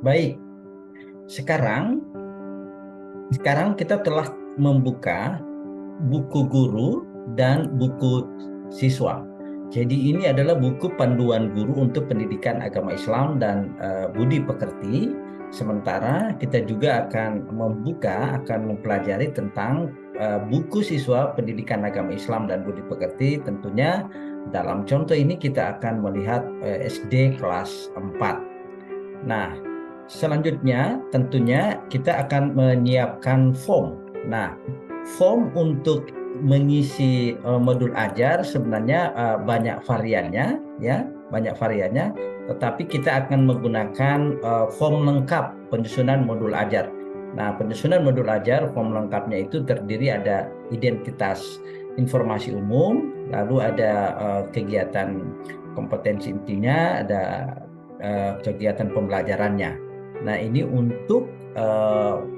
Baik, sekarang sekarang kita telah membuka buku guru dan buku siswa. Jadi ini adalah buku panduan guru untuk pendidikan agama Islam dan budi pekerti. Sementara kita juga akan mempelajari tentang buku siswa pendidikan agama Islam dan budi pekerti. Tentunya dalam contoh ini kita akan melihat SD kelas 4. Nah, selanjutnya tentunya kita akan menyiapkan form. Nah, form untuk mengisi modul ajar sebenarnya banyak variannya, ya, banyak variannya. Tetapi kita akan menggunakan form lengkap penyusunan modul ajar. Nah, penyusunan modul ajar form lengkapnya itu terdiri ada identitas informasi umum, lalu ada kegiatan kompetensi intinya, ada kegiatan pembelajarannya. Nah, ini untuk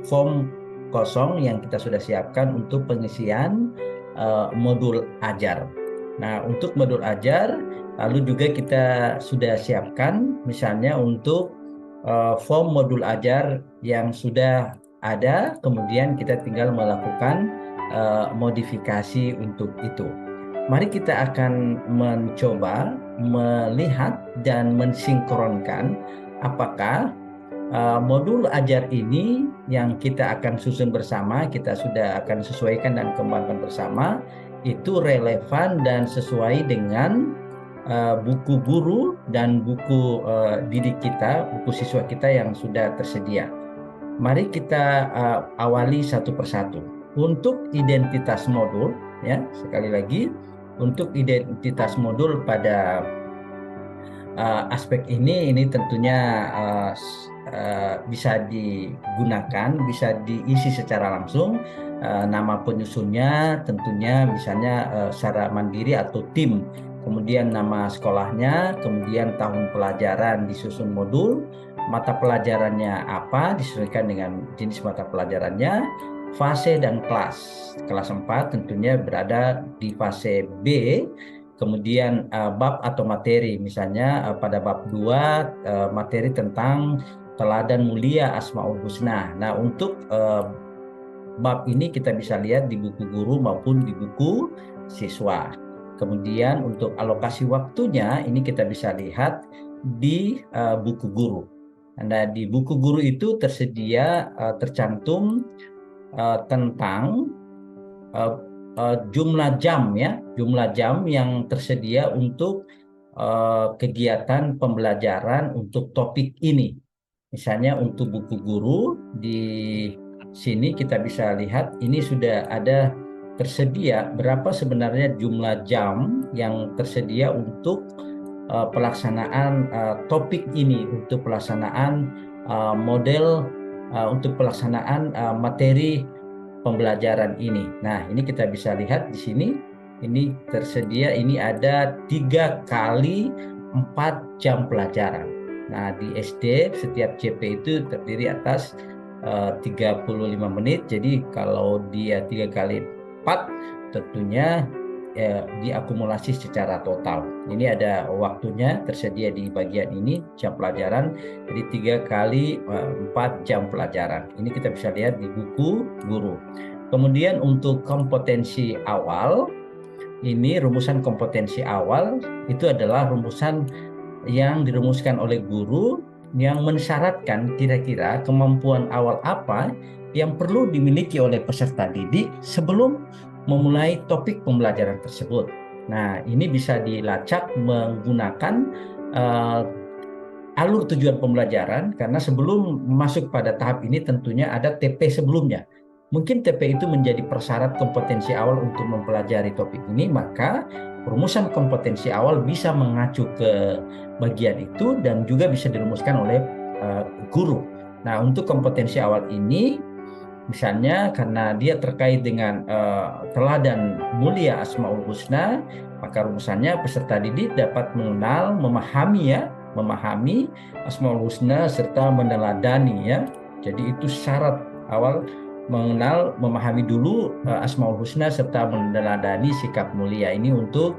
form kosong yang kita sudah siapkan untuk pengisian modul ajar. Nah, untuk modul ajar, lalu juga kita sudah siapkan misalnya untuk form modul ajar yang sudah ada, kemudian kita tinggal melakukan modifikasi untuk itu. Mari kita akan mencoba melihat dan mensinkronkan apakah modul ajar ini yang kita akan susun bersama, kita sudah akan sesuaikan dan kembangkan bersama, itu relevan dan sesuai dengan buku guru dan buku didik kita, buku siswa kita yang sudah tersedia. Mari kita awali satu persatu. Untuk identitas modul, ya, sekali lagi, untuk identitas modul pada aspek ini tentunya bisa digunakan, bisa diisi secara langsung. Nama penyusunnya tentunya misalnya secara mandiri atau tim, kemudian nama sekolahnya, kemudian tahun pelajaran disusun modul, mata pelajarannya apa disesuaikan dengan jenis mata pelajarannya, fase dan kelas. Kelas 4 tentunya berada di fase B. Kemudian bab atau materi, misalnya pada bab 2 materi tentang teladan mulia Asmaul Husna. Nah, untuk bab ini kita bisa lihat di buku guru maupun di buku siswa. Kemudian untuk alokasi waktunya ini kita bisa lihat di buku guru. Nah, di buku guru itu tersedia tercantum tentang jumlah jam, ya, jumlah jam yang tersedia untuk kegiatan pembelajaran untuk topik ini. Misalnya untuk buku guru di sini kita bisa lihat ini sudah ada tersedia berapa sebenarnya jumlah jam yang tersedia untuk pelaksanaan topik ini, untuk pelaksanaan model, untuk pelaksanaan materi pembelajaran ini. Nah, ini kita bisa lihat di sini. Ini tersedia, ini ada 3 kali 4 jam pelajaran. Nah, di SD setiap CP itu terdiri atas 35 menit. Jadi kalau dia 3 kali 4 tentunya diakumulasi secara total. Ini ada waktunya tersedia di bagian ini, jam pelajaran. Jadi 3 kali 4 jam pelajaran. Ini kita bisa lihat di buku guru. Kemudian untuk kompetensi awal, ini rumusan kompetensi awal itu adalah rumusan yang dirumuskan oleh guru yang mensyaratkan kira-kira kemampuan awal apa yang perlu dimiliki oleh peserta didik sebelum memulai topik pembelajaran tersebut. Nah, ini bisa dilacak menggunakan alur tujuan pembelajaran, karena sebelum masuk pada tahap ini tentunya ada TP sebelumnya. Mungkin TP itu menjadi persyarat kompetensi awal untuk mempelajari topik ini, maka rumusan kompetensi awal bisa mengacu ke bagian itu dan juga bisa dirumuskan oleh guru. Nah, untuk kompetensi awal ini, misalnya karena dia terkait dengan teladan mulia Asmaul Husna, maka rumusannya peserta didik dapat mengenal, memahami Asmaul Husna serta meneladani, ya. Jadi itu syarat awal, mengenal, memahami dulu Asmaul Husna serta meneladani sikap mulia ini untuk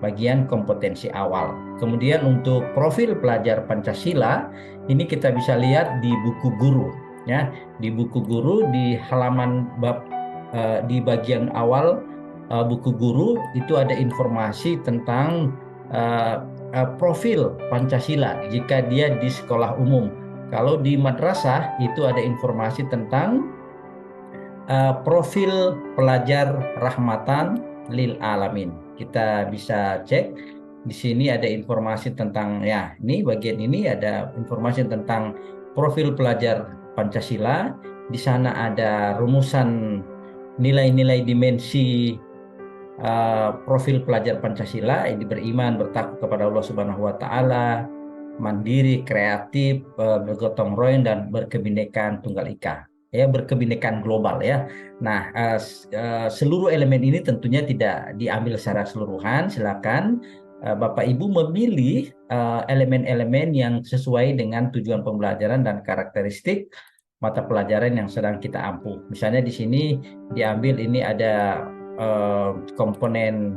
bagian kompetensi awal. Kemudian untuk profil pelajar Pancasila ini kita bisa lihat di buku guru ya. Di buku guru di halaman di bagian awal buku guru itu ada informasi tentang profil Pancasila jika dia di sekolah umum. Kalau di madrasah itu ada informasi tentang profil pelajar rahmatan lil alamin. Kita bisa cek di sini ada informasi tentang ya, ini bagian ini ada informasi tentang profil pelajar Pancasila. Di sana ada rumusan nilai-nilai dimensi profil pelajar Pancasila. Ini beriman, bertakwa kepada Allah Subhanahu wa taala, mandiri, kreatif, bergotong royong dan berkebinekaan tunggal ika. Ya, berkebinekaan global ya. Nah, seluruh elemen ini tentunya tidak diambil secara keseluruhan. Silakan Bapak Ibu memilih elemen-elemen yang sesuai dengan tujuan pembelajaran dan karakteristik mata pelajaran yang sedang kita ampuh. Misalnya di sini diambil ini ada komponen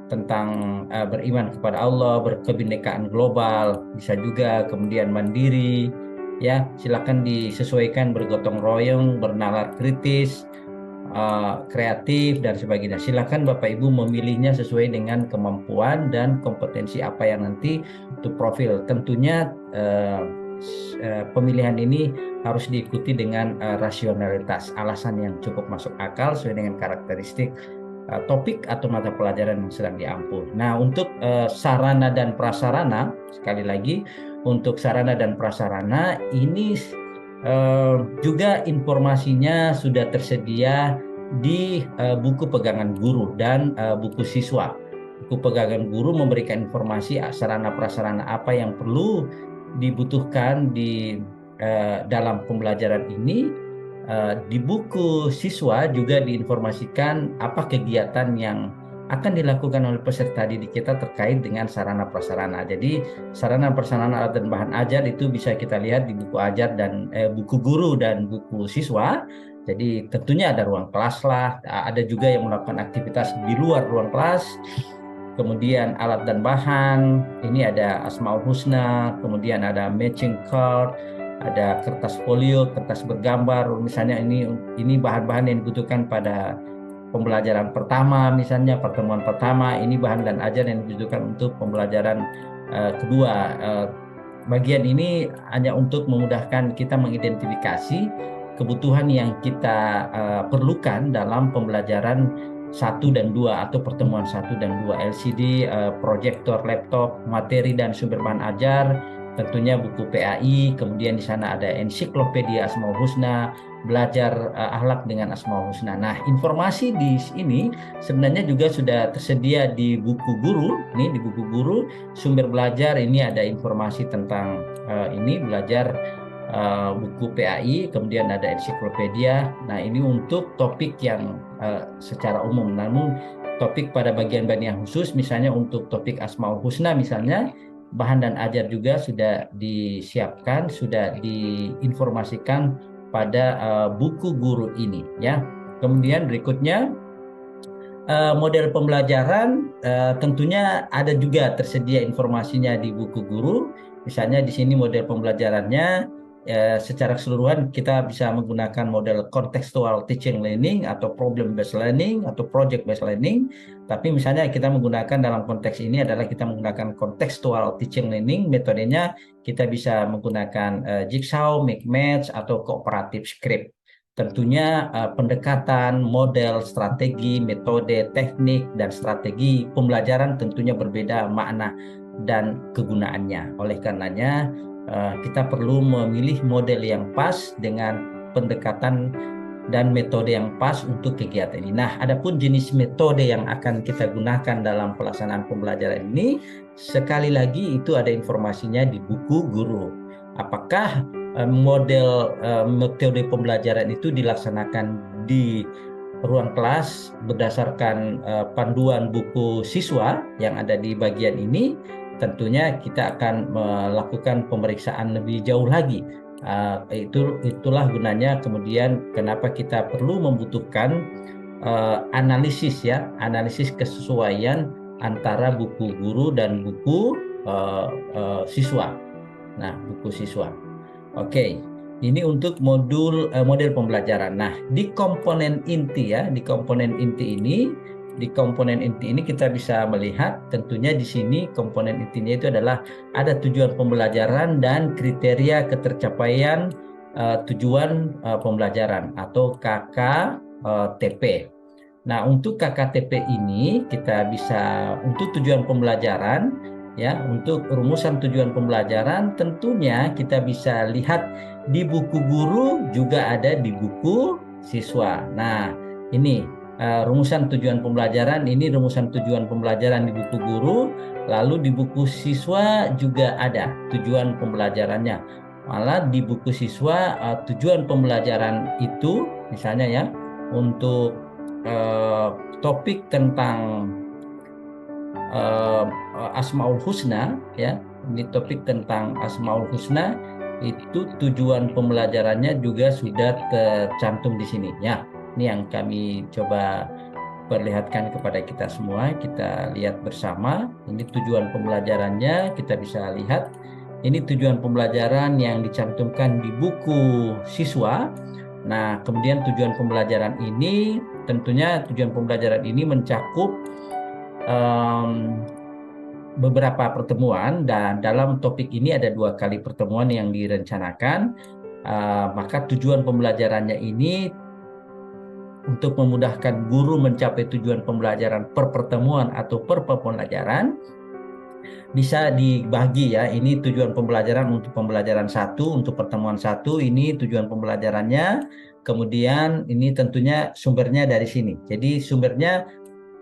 tentang beriman kepada Allah, berkebinekaan global, bisa juga kemudian mandiri, ya silakan disesuaikan, bergotong royong, bernalar kritis, kreatif dan sebagainya. Silakan Bapak Ibu memilihnya sesuai dengan kemampuan dan kompetensi apa yang nanti untuk profil. Tentunya pemilihan ini harus diikuti dengan rasionalitas, alasan yang cukup masuk akal sesuai dengan karakteristik topik atau mata pelajaran yang sedang diampuh. Nah, untuk sarana dan prasarana, sekali lagi untuk sarana dan prasarana ini juga informasinya sudah tersedia di buku pegangan guru dan buku siswa. Buku pegangan guru memberikan informasi sarana prasarana apa yang perlu dibutuhkan di dalam pembelajaran ini. Di buku siswa juga diinformasikan apa kegiatan yang akan dilakukan oleh peserta didik kita terkait dengan sarana prasarana. Jadi sarana prasarana alat dan bahan ajar itu bisa kita lihat di buku ajar dan buku guru dan buku siswa. Jadi tentunya ada ruang kelas lah, ada juga yang melakukan aktivitas di luar ruang kelas. Kemudian alat dan bahan, ini ada Asmaul Husna, kemudian ada matching card, ada kertas folio, kertas bergambar. Misalnya ini bahan-bahan yang dibutuhkan pada pembelajaran pertama, misalnya pertemuan pertama, ini bahan dan ajar yang dibutuhkan untuk pembelajaran kedua. Bagian ini hanya untuk memudahkan kita mengidentifikasi kebutuhan yang kita perlukan dalam pembelajaran 1 dan 2 atau pertemuan 1 dan 2, LCD, proyektor, laptop, materi dan sumber bahan ajar, tentunya buku PAI, kemudian di sana ada ensiklopedia Asmaul Husna, belajar akhlak dengan Asmaul Husna. Nah, informasi di sini sebenarnya juga sudah tersedia di buku guru. Ini di buku guru sumber belajar ini ada informasi tentang ini belajar buku PAI, kemudian ada ensiklopedia. Nah, ini untuk topik yang secara umum. Namun topik pada bagian-bagian yang khusus, misalnya untuk topik Asmaul Husna misalnya, bahan dan ajar juga sudah disiapkan, sudah diinformasikan pada buku guru ini ya. Kemudian berikutnya model pembelajaran tentunya ada juga tersedia informasinya di buku guru. Misalnya di sini model pembelajarannya secara keseluruhan kita bisa menggunakan model contextual teaching learning atau problem based learning atau project based learning. Tapi misalnya kita menggunakan dalam konteks ini adalah kita menggunakan contextual teaching learning, metodenya kita bisa menggunakan jigsaw, make match atau cooperative script. Tentunya pendekatan, model, strategi, metode, teknik, dan strategi pembelajaran tentunya berbeda makna dan kegunaannya. Oleh karenanya kita perlu memilih model yang pas dengan pendekatan dan metode yang pas untuk kegiatan ini. Nah, adapun jenis metode yang akan kita gunakan dalam pelaksanaan pembelajaran ini, sekali lagi itu ada informasinya di buku guru. Apakah metode pembelajaran itu dilaksanakan di ruang kelas berdasarkan panduan buku siswa yang ada di bagian ini? Tentunya kita akan melakukan pemeriksaan lebih jauh lagi. Itulah gunanya kemudian kenapa kita perlu membutuhkan analisis ya, analisis kesesuaian antara buku guru dan buku siswa. Nah, buku siswa. Oke, ini untuk model pembelajaran. Nah, di komponen inti ya, di komponen inti ini kita bisa melihat tentunya di sini komponen intinya itu adalah ada tujuan pembelajaran dan kriteria ketercapaian tujuan pembelajaran atau KKTP. Nah, untuk KKTP ini kita bisa untuk tujuan pembelajaran ya, untuk rumusan tujuan pembelajaran tentunya kita bisa lihat di buku guru juga ada di buku siswa. Nah, ini rumusan tujuan pembelajaran, ini rumusan tujuan pembelajaran di buku guru, lalu di buku siswa juga ada tujuan pembelajarannya. Malah di buku siswa tujuan pembelajaran itu misalnya ya untuk topik tentang Asmaul Husna ya, ini topik tentang Asmaul Husna itu tujuan pembelajarannya juga sudah tercantum di sini ya. Ini yang kami coba perlihatkan kepada kita semua, kita lihat bersama. Ini tujuan pembelajarannya, kita bisa lihat ini tujuan pembelajaran yang dicantumkan di buku siswa. Nah, kemudian tujuan pembelajaran ini tentunya tujuan pembelajaran ini mencakup beberapa pertemuan, dan dalam topik ini ada 2 kali pertemuan yang direncanakan. Maka tujuan pembelajarannya ini untuk memudahkan guru mencapai tujuan pembelajaran per pertemuan atau per pembelajaran bisa dibagi ya. Ini tujuan pembelajaran untuk pembelajaran 1, untuk pertemuan 1 ini tujuan pembelajarannya. Kemudian ini tentunya sumbernya dari sini. Jadi sumbernya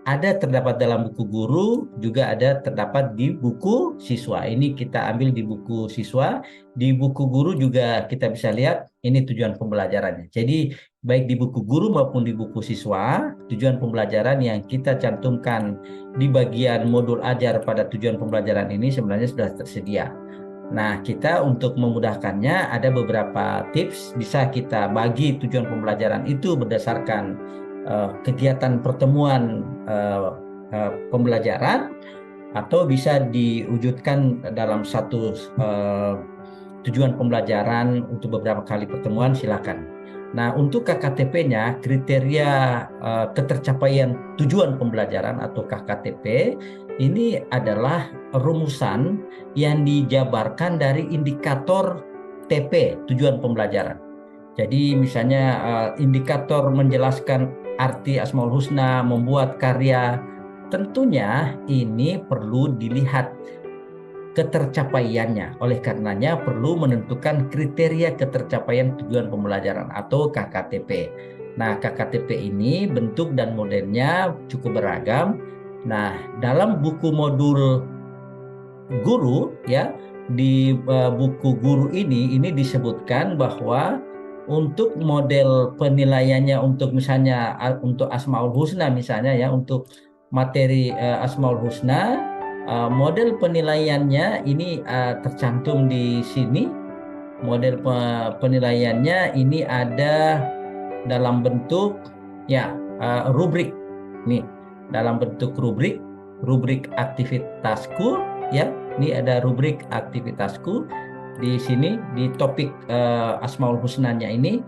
ada terdapat dalam buku guru, juga ada terdapat di buku siswa. Ini kita ambil di buku siswa, di buku guru juga kita bisa lihat ini tujuan pembelajarannya. Jadi baik di buku guru maupun di buku siswa, tujuan pembelajaran yang kita cantumkan di bagian modul ajar pada tujuan pembelajaran ini sebenarnya sudah tersedia. Nah, kita untuk memudahkannya ada beberapa tips, bisa kita bagi tujuan pembelajaran itu berdasarkan kegiatan pertemuan pembelajaran, atau bisa diwujudkan dalam satu tujuan pembelajaran untuk beberapa kali pertemuan, silakan. Nah, untuk KKTP-nya, kriteria ketercapaian tujuan pembelajaran atau KKTP ini adalah rumusan yang dijabarkan dari indikator TP, tujuan pembelajaran. Jadi misalnya indikator menjelaskan arti Asmaul Husna, membuat karya, tentunya ini perlu dilihat ketercapaiannya. Oleh karenanya perlu menentukan kriteria ketercapaian tujuan pembelajaran atau KKTP. Nah, KKTP ini bentuk dan modelnya cukup beragam. Nah, dalam buku modul guru ya, di buku guru ini disebutkan bahwa untuk model penilaiannya, untuk misalnya untuk Asmaul Husna misalnya ya, untuk materi Asmaul Husna, model penilaiannya ini tercantum di sini. Model penilaiannya ini ada dalam bentuk ya rubrik nih, dalam bentuk rubrik aktivitasku ya. Ini ada rubrik aktivitasku. Di sini di topik Asmaul Husnanya ini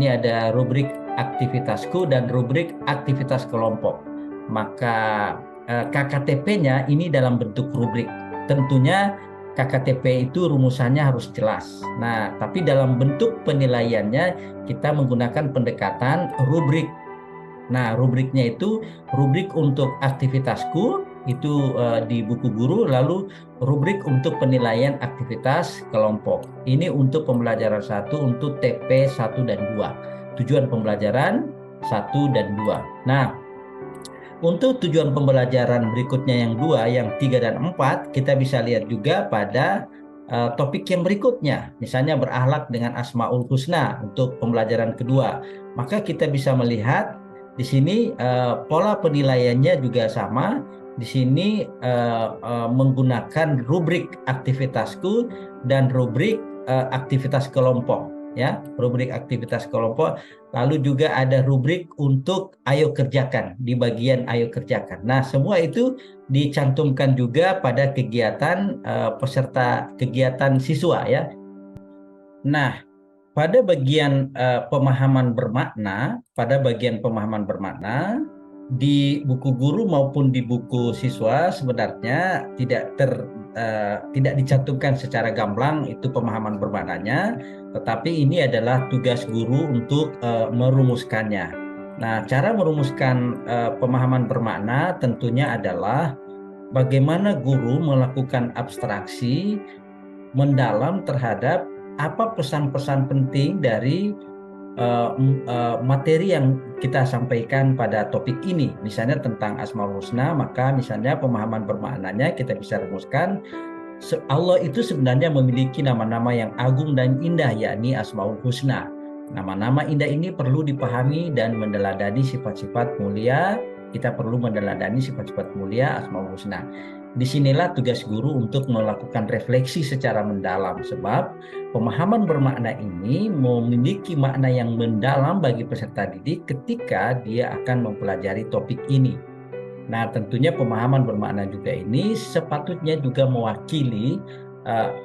ada rubrik aktivitasku dan rubrik aktivitas kelompok. Maka KKTP-nya ini dalam bentuk rubrik. Tentunya KKTP itu rumusannya harus jelas. Nah, tapi dalam bentuk penilaiannya kita menggunakan pendekatan rubrik. Nah, rubriknya itu rubrik untuk aktivitasku itu di buku guru, lalu rubrik untuk penilaian aktivitas kelompok. Ini untuk pembelajaran 1 untuk TP 1 dan 2. Tujuan pembelajaran 1 dan 2. Nah, untuk tujuan pembelajaran berikutnya yang 2, yang 3 dan 4, kita bisa lihat juga pada topik yang berikutnya. Misalnya berakhlak dengan Asmaul Husna untuk pembelajaran kedua. Maka kita bisa melihat di sini pola penilaiannya juga sama. Di sini menggunakan rubrik aktivitasku dan rubrik aktivitas kelompok ya, rubrik aktivitas kelompok. Lalu juga ada rubrik untuk ayo kerjakan di bagian ayo kerjakan. Nah, semua itu dicantumkan juga pada kegiatan peserta kegiatan siswa ya. Nah, pada bagian pemahaman bermakna di buku guru maupun di buku siswa sebenarnya tidak dicantumkan secara gamblang itu pemahaman bermaknanya, tetapi ini adalah tugas guru untuk merumuskannya. Nah, cara merumuskan pemahaman bermakna tentunya adalah bagaimana guru melakukan abstraksi mendalam terhadap apa pesan-pesan penting dari materi yang kita sampaikan pada topik ini. Misalnya tentang Asmaul Husna, maka misalnya pemahaman bermaknanya kita bisa rumuskan Allah itu sebenarnya memiliki nama-nama yang agung dan indah, yakni Asmaul Husna. Nama-nama indah ini perlu dipahami dan meneladani sifat-sifat mulia. Kita perlu meneladani sifat-sifat mulia Asmaul Husna. Disinilah tugas guru untuk melakukan refleksi secara mendalam, sebab pemahaman bermakna ini memiliki makna yang mendalam bagi peserta didik ketika dia akan mempelajari topik ini. Nah, tentunya pemahaman bermakna juga ini sepatutnya juga mewakili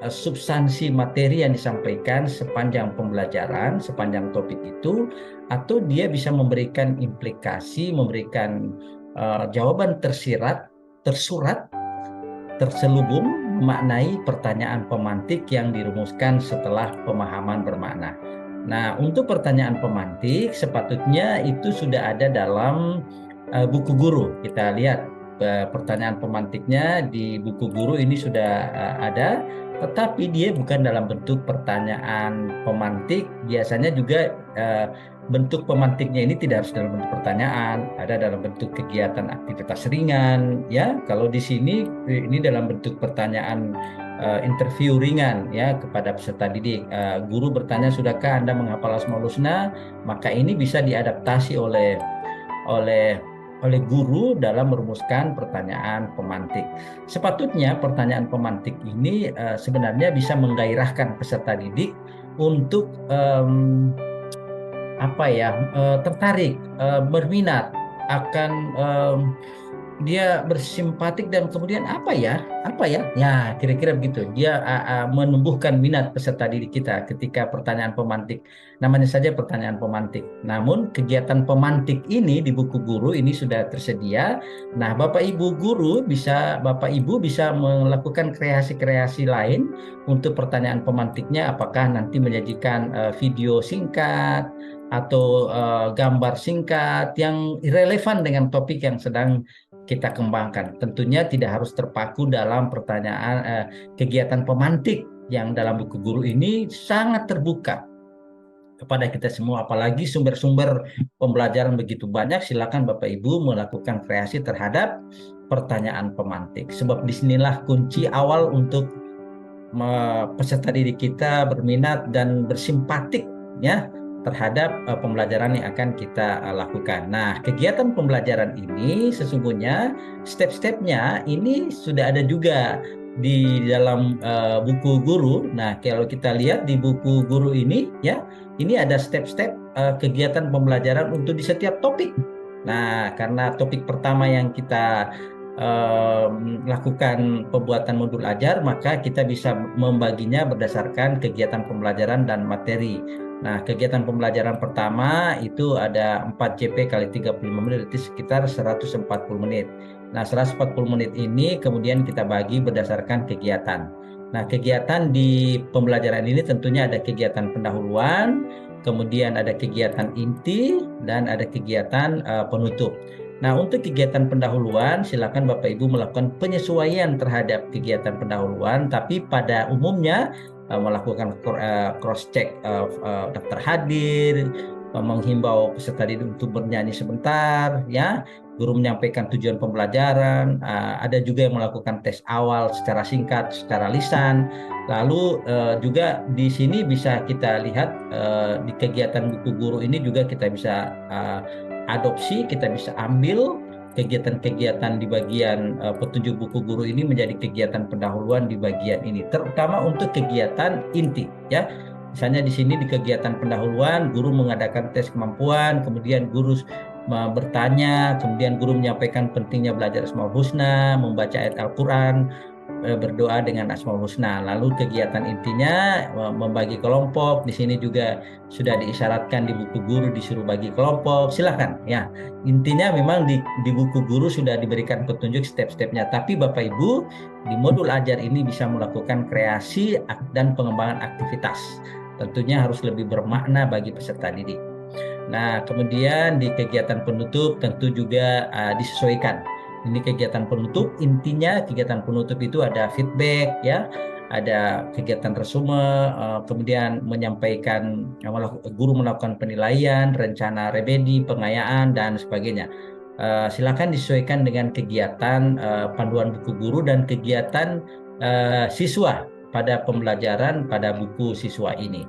substansi materi yang disampaikan sepanjang pembelajaran, sepanjang topik itu, atau dia bisa memberikan implikasi, memberikan jawaban tersurat, terselubung memaknai pertanyaan pemantik yang dirumuskan setelah pemahaman bermakna. Nah, untuk pertanyaan pemantik sepatutnya itu sudah ada dalam buku guru. Kita lihat pertanyaan pemantiknya di buku guru ini sudah ada, tetapi dia bukan dalam bentuk pertanyaan pemantik. Biasanya juga bentuk pemantiknya ini tidak harus dalam bentuk pertanyaan, ada dalam bentuk kegiatan aktivitas ringan ya. Kalau di sini ini dalam bentuk pertanyaan interview ringan ya kepada peserta didik. Guru bertanya, sudahkah Anda menghafal Asmaul Husna? Maka ini bisa diadaptasi oleh guru dalam merumuskan pertanyaan pemantik. Sepatutnya pertanyaan pemantik ini sebenarnya bisa menggairahkan peserta didik untuk tertarik, berminat akan dia bersimpatik dan kemudian apa ya kira-kira begitu, dia menumbuhkan minat peserta didik kita ketika pertanyaan pemantik, namanya saja pertanyaan pemantik. Namun kegiatan pemantik ini di buku guru ini sudah tersedia. Nah, Bapak Ibu bisa melakukan kreasi-kreasi lain untuk pertanyaan pemantiknya, apakah nanti menyajikan video singkat atau gambar singkat yang relevan dengan topik yang sedang kita kembangkan. Tentunya tidak harus terpaku dalam pertanyaan kegiatan pemantik yang dalam buku guru ini sangat terbuka kepada kita semua, apalagi sumber-sumber pembelajaran begitu banyak. Silakan Bapak Ibu melakukan kreasi terhadap pertanyaan pemantik, sebab disinilah kunci awal untuk peserta didik kita berminat dan bersimpatik ya terhadap pembelajaran yang akan kita lakukan. Nah, kegiatan pembelajaran ini sesungguhnya step-stepnya ini sudah ada juga di dalam buku guru. Nah, kalau kita lihat di buku guru ini ya, ini ada step-step kegiatan pembelajaran untuk di setiap topik. Nah, karena topik pertama yang kita lakukan pembuatan modul ajar, maka kita bisa membaginya berdasarkan kegiatan pembelajaran dan materi. Nah, kegiatan pembelajaran pertama itu ada 4 JP kali 35 menit, itu sekitar 140 menit. Nah, 140 menit ini kemudian kita bagi berdasarkan kegiatan. Nah, kegiatan di pembelajaran ini tentunya ada kegiatan pendahuluan, kemudian ada kegiatan inti, dan ada kegiatan penutup. Nah, untuk kegiatan pendahuluan, silakan Bapak Ibu melakukan penyesuaian terhadap kegiatan pendahuluan, tapi pada umumnya melakukan cross check daftar hadir, menghimbau peserta didik untuk bernyanyi sebentar ya, guru menyampaikan tujuan pembelajaran, ada juga yang melakukan tes awal secara singkat secara lisan. Lalu juga di sini bisa kita lihat di kegiatan buku guru ini juga kita bisa adopsi, kita bisa ambil kegiatan-kegiatan di bagian petunjuk buku guru ini menjadi kegiatan pendahuluan di bagian ini, terutama untuk kegiatan inti ya. Misalnya di sini di kegiatan pendahuluan guru mengadakan tes kemampuan, kemudian guru bertanya, kemudian guru menyampaikan pentingnya belajar Asmaul Husna, membaca ayat Al-Quran, berdoa dengan Asmaul Husna. Lalu kegiatan intinya membagi kelompok. Di sini juga sudah diisyaratkan di buku guru disuruh bagi kelompok. Silakan ya. Intinya memang di buku guru sudah diberikan petunjuk step-stepnya. Tapi Bapak Ibu di modul ajar ini bisa melakukan kreasi dan pengembangan aktivitas. Tentunya harus lebih bermakna bagi peserta didik. Nah, kemudian di kegiatan penutup tentu juga disesuaikan. Ini kegiatan penutup, intinya kegiatan penutup itu ada feedback ya, ada kegiatan resume, kemudian menyampaikan guru melakukan penilaian, rencana remedi, pengayaan dan sebagainya. Silakan disesuaikan dengan kegiatan panduan buku guru dan kegiatan siswa pada pembelajaran pada buku siswa ini.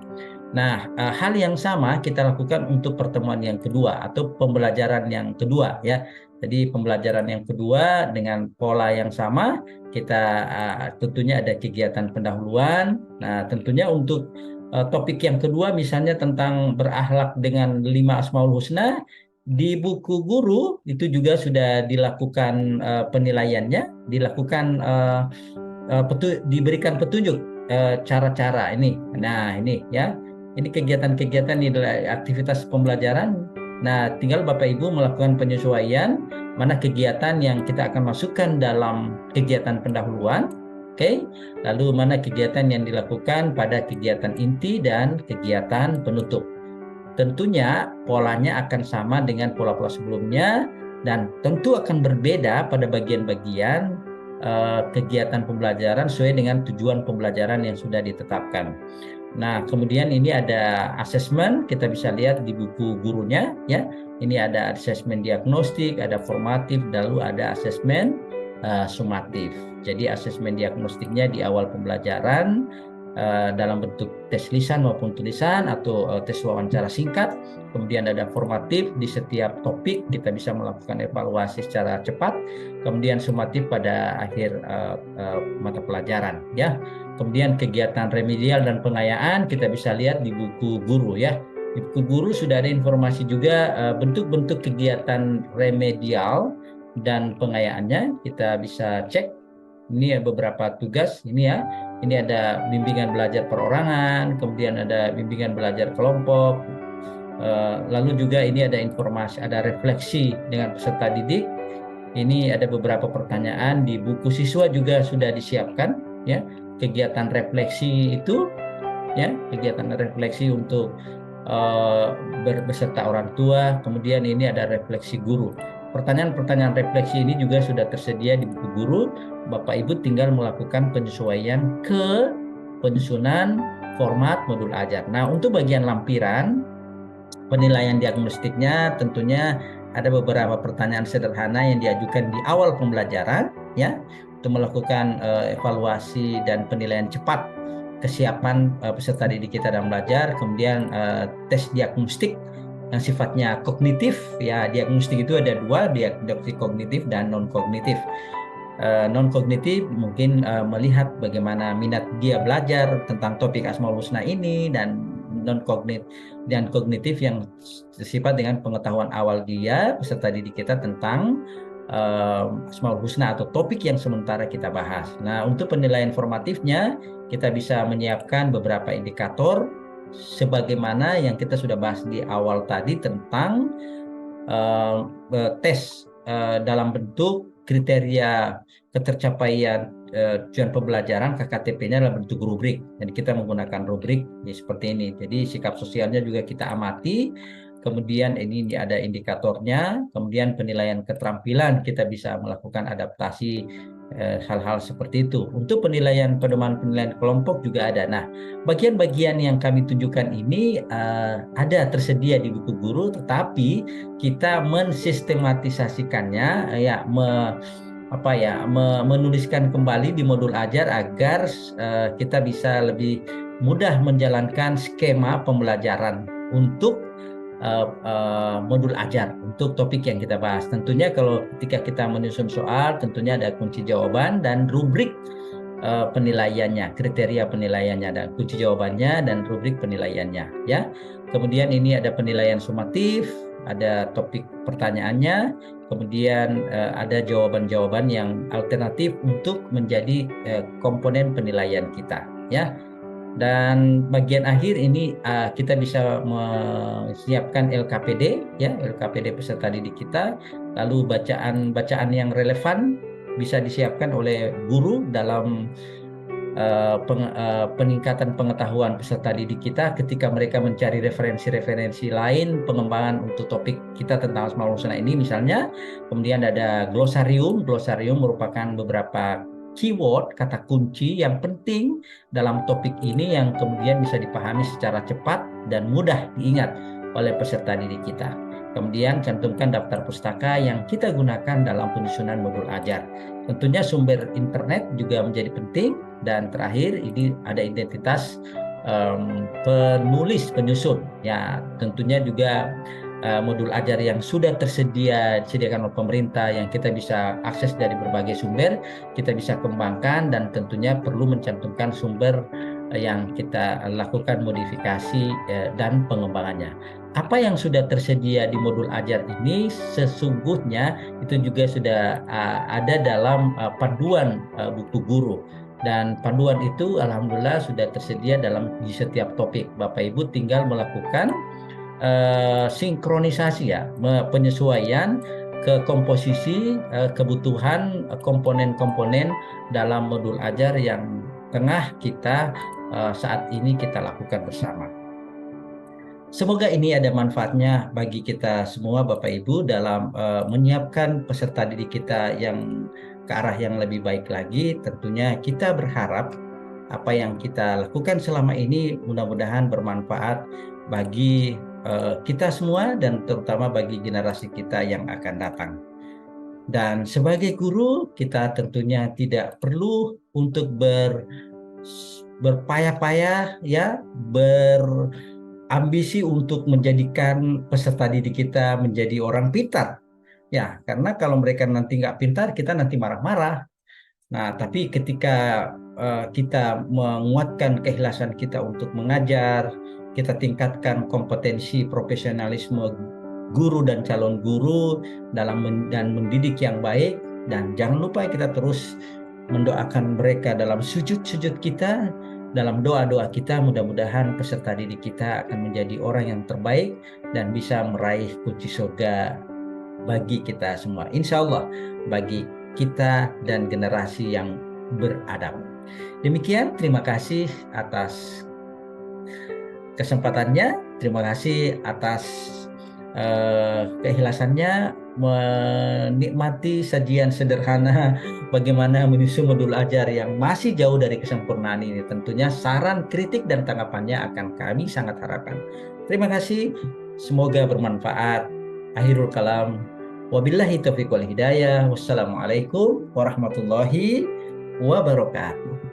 Nah, hal yang sama kita lakukan untuk pertemuan yang kedua atau pembelajaran yang kedua ya. Jadi pembelajaran yang kedua dengan pola yang sama, kita tentunya ada kegiatan pendahuluan. Nah, tentunya untuk topik yang kedua misalnya tentang berakhlak dengan 5 Asmaul Husna, di buku guru itu juga sudah dilakukan penilaiannya, dilakukan diberikan petunjuk cara-cara ini. Nah, ini ya. Ini kegiatan-kegiatan di aktivitas pembelajaran. Nah, tinggal Bapak Ibu melakukan penyesuaian mana kegiatan yang kita akan masukkan dalam kegiatan pendahuluan, oke? Lalu mana kegiatan yang dilakukan pada kegiatan inti dan kegiatan penutup. Tentunya polanya akan sama dengan pola-pola sebelumnya dan tentu akan berbeda pada bagian-bagian kegiatan pembelajaran sesuai dengan tujuan pembelajaran yang sudah ditetapkan. Nah, kemudian ini ada asesmen, kita bisa lihat di buku gurunya ya. Ini ada asesmen diagnostik, ada formatif, lalu ada asesmen sumatif. Jadi asesmen diagnostiknya di awal pembelajaran dalam bentuk tes lisan maupun tulisan atau tes wawancara singkat. Kemudian ada formatif di setiap topik kita bisa melakukan evaluasi secara cepat. Kemudian sumatif pada akhir mata pelajaran ya. Kemudian kegiatan remedial dan pengayaan kita bisa lihat di buku guru ya. Di buku guru sudah ada informasi juga bentuk-bentuk kegiatan remedial dan pengayaannya. Kita bisa cek. Ini beberapa tugas ini ya. Ini ada bimbingan belajar perorangan, kemudian ada bimbingan belajar kelompok. Lalu juga ini ada informasi, ada refleksi dengan peserta didik. Ini ada beberapa pertanyaan di buku siswa juga sudah disiapkan ya. Kegiatan refleksi itu ya, kegiatan refleksi untuk beserta orang tua. Kemudian ini ada refleksi guru. Pertanyaan-pertanyaan refleksi ini juga sudah tersedia di buku guru. Bapak Ibu tinggal melakukan penyesuaian ke penyusunan format modul ajar. Nah, untuk bagian lampiran penilaian diagnostiknya tentunya ada beberapa pertanyaan sederhana yang diajukan di awal pembelajaran ya, untuk melakukan evaluasi dan penilaian cepat kesiapan peserta didik kita dalam belajar. Kemudian tes diagnostik yang sifatnya kognitif ya. Diagnostik itu ada dua, diagnostik kognitif dan non kognitif. Non kognitif mungkin melihat bagaimana minat dia belajar tentang topik Asmaul Husna ini, dan non kognitif dan kognitif yang bersifat dengan pengetahuan awal dia peserta didik kita tentang Asmaul Husna atau topik yang sementara kita bahas. Nah, untuk penilaian formatifnya kita bisa menyiapkan beberapa indikator sebagaimana yang kita sudah bahas di awal tadi tentang tes dalam bentuk kriteria ketercapaian tujuan pembelajaran KKTP-nya dalam bentuk rubrik. Jadi kita menggunakan rubrik ya, seperti ini. Jadi sikap sosialnya juga kita amati. Kemudian ini ada indikatornya, kemudian penilaian keterampilan kita bisa melakukan adaptasi hal-hal seperti itu. Untuk penilaian pedoman penilaian kelompok juga ada. Nah, bagian-bagian yang kami tunjukkan ini ada tersedia di buku guru, tetapi kita mensistematisasikannya ya, menuliskan kembali di modul ajar agar kita bisa lebih mudah menjalankan skema pembelajaran untuk modul ajar untuk topik yang kita bahas. Tentunya kalau ketika kita menyusun soal, tentunya ada kunci jawaban dan rubrik penilaiannya, kriteria penilaiannya, dan kunci jawabannya dan rubrik penilaiannya ya. Kemudian ini ada penilaian sumatif ada topik pertanyaannya, kemudian ada jawaban-jawaban yang alternatif untuk menjadi komponen penilaian kita, ya. Dan bagian akhir ini kita bisa menyiapkan LKPD, ya, LKPD peserta didik kita, lalu bacaan-bacaan yang relevan bisa disiapkan oleh guru dalam peningkatan pengetahuan peserta didik kita ketika mereka mencari referensi-referensi lain pengembangan untuk topik kita tentang Asmaul Husna ini misalnya. Kemudian ada glosarium. Glosarium merupakan beberapa keyword, kata kunci yang penting dalam topik ini yang kemudian bisa dipahami secara cepat dan mudah diingat oleh peserta didik kita. Kemudian cantumkan daftar pustaka yang kita gunakan dalam penyusunan modul ajar. Tentunya sumber internet juga menjadi penting. Dan terakhir ini ada identitas penulis penyusun. Ya, tentunya juga modul ajar yang sudah disediakan oleh pemerintah yang kita bisa akses dari berbagai sumber, kita bisa kembangkan dan tentunya perlu mencantumkan sumber yang kita lakukan modifikasi dan pengembangannya. Apa yang sudah tersedia di modul ajar ini sesungguhnya itu juga sudah ada dalam panduan buku guru. Dan panduan itu alhamdulillah sudah tersedia di setiap topik. Bapak Ibu tinggal melakukan sinkronisasi, ya, penyesuaian ke komposisi kebutuhan komponen-komponen dalam modul ajar yang tengah kita saat ini kita lakukan bersama. Semoga ini ada manfaatnya bagi kita semua Bapak Ibu dalam menyiapkan peserta didik kita yang ke arah yang lebih baik lagi. Tentunya kita berharap apa yang kita lakukan selama ini mudah-mudahan bermanfaat bagi kita semua dan terutama bagi generasi kita yang akan datang. Dan sebagai guru kita tentunya tidak perlu untuk berpayah-payah, ya, berambisi untuk menjadikan peserta didik kita menjadi orang pintar. Ya, karena kalau mereka nanti nggak pintar, kita nanti marah-marah. Nah, tapi ketika kita menguatkan keikhlasan kita untuk mengajar, kita tingkatkan kompetensi profesionalisme guru dan calon guru dan mendidik yang baik, dan jangan lupa kita terus mendoakan mereka dalam sujud-sujud kita, dalam doa-doa kita. Mudah-mudahan peserta didik kita akan menjadi orang yang terbaik dan bisa meraih kunci surga bagi kita semua, insya Allah, bagi kita dan generasi yang beradab. Demikian, terima kasih atas kesempatannya, terima kasih atas keikhlasannya menikmati sajian sederhana bagaimana menyusun modul ajar yang masih jauh dari kesempurnaan ini. Tentunya saran, kritik, dan tanggapannya akan kami sangat harapkan. Terima kasih, semoga bermanfaat. Akhirul kalam. Wabillahi taufiq wal hidayah. Wassalamualaikum warahmatullahi wabarakatuh.